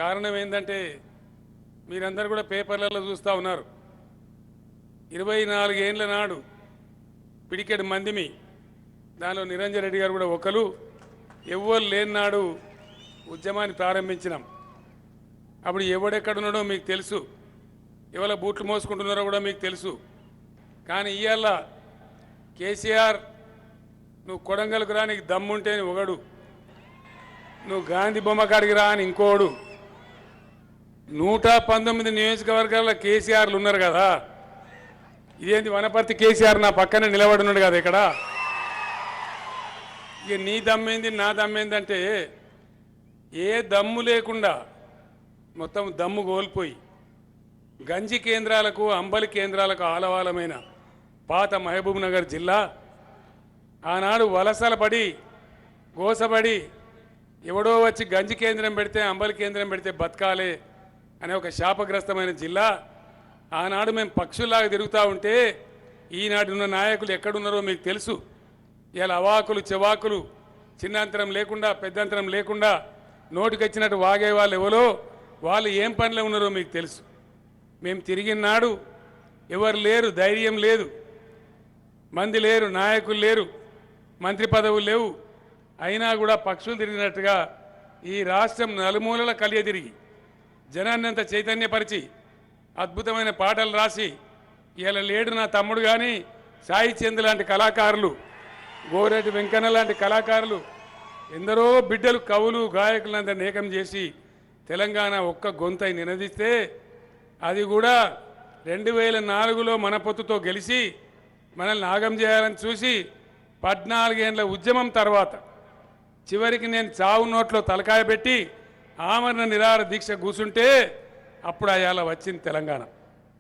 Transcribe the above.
కారణం ఏంటంటే మీరందరూ కూడా పేపర్లలో చూస్తూ ఉన్నారు. 24 ఏళ్ల నాడు పిడికెడు మందిమి, దానిలో నిరంజన్ రెడ్డి గారు కూడా ఒకరు, ఎవ్వరు లేని నాడు ఉద్యమాన్ని ప్రారంభించినాం. అప్పుడు ఎవడెక్కడున్నాడో మీకు తెలుసు, ఎవరి బూట్లు మోసుకుంటున్నారో కూడా మీకు తెలుసు. కానీ ఇవాళ కేసీఆర్, నువ్వు కొడంగల్కు రా నీకు దమ్ముంటే అని ఒకడు, నువ్వు గాంధీ బొమ్మ కాడికి రా అని ఇంకోడు, 119 నియోజకవర్గాల్లో కేసీఆర్లు ఉన్నారు కదా. ఇదేంటి వనపర్తి కేసీఆర్ నా పక్కన నిలబడి ఉన్నాడు కదా ఇక్కడ. ఇక నీ దమ్మేంది నా దమ్మేందంటే ఏ దమ్ము లేకుండా మొత్తం దమ్ము కోల్పోయి గంజి కేంద్రాలకు అంబలి కేంద్రాలకు ఆలవాలమైన పాత మహబూబ్ నగర్ జిల్లా ఆనాడు వలసల పడి గోసపడి ఎవడో వచ్చి గంజి కేంద్రం పెడితే అంబలి కేంద్రం పెడితే బతకాలే అనే ఒక శాపగ్రస్తమైన జిల్లా. ఆనాడు మేము పక్షుల్లాగా తిరుగుతూ ఉంటే ఈనాడు ఉన్న నాయకులు ఎక్కడున్నారో మీకు తెలుసు. ఇలా అవాకులు చెవాకులు చిన్నంతరం లేకుండా పెద్దంతరం లేకుండా నోటికొచ్చినట్టు వాగే వాళ్ళు ఎవరో వాళ్ళు ఏం పనిలో ఉన్నారో మీకు తెలుసు. మేము తిరిగిన నాడు ఎవరు లేరు, ధైర్యం లేదు, మంది లేరు, నాయకులు లేరు, మంత్రి పదవులు లేవు. అయినా కూడా పక్షులు తిరిగినట్టుగా ఈ రాష్ట్రం నలుమూలల కలియ తిరిగి జనాన్నంత చైతన్యపరిచి అద్భుతమైన పాటలు రాసి ఇలా లేడు నా తమ్ముడు కానీ సాయి చంద్ లాంటి కళాకారులు, గోరెడ్డి వెంకన్న లాంటి కళాకారులు, ఎందరో బిడ్డలు కవులు గాయకులందరినీ ఏకం చేసి తెలంగాణ ఒక్క గొంతై నినదిస్తే అది కూడా 2004లో మన పొత్తుతో గెలిచి మనల్ని ఆగం చేయాలని చూసి 14 ఏళ్ల ఉద్యమం తర్వాత చివరికి నేను చావు నోట్లో తలకాయ పెట్టి ఆమరణ నిరాహార దీక్ష కూర్చుంటే అప్పుడు అయాల వచ్చింది తెలంగాణ.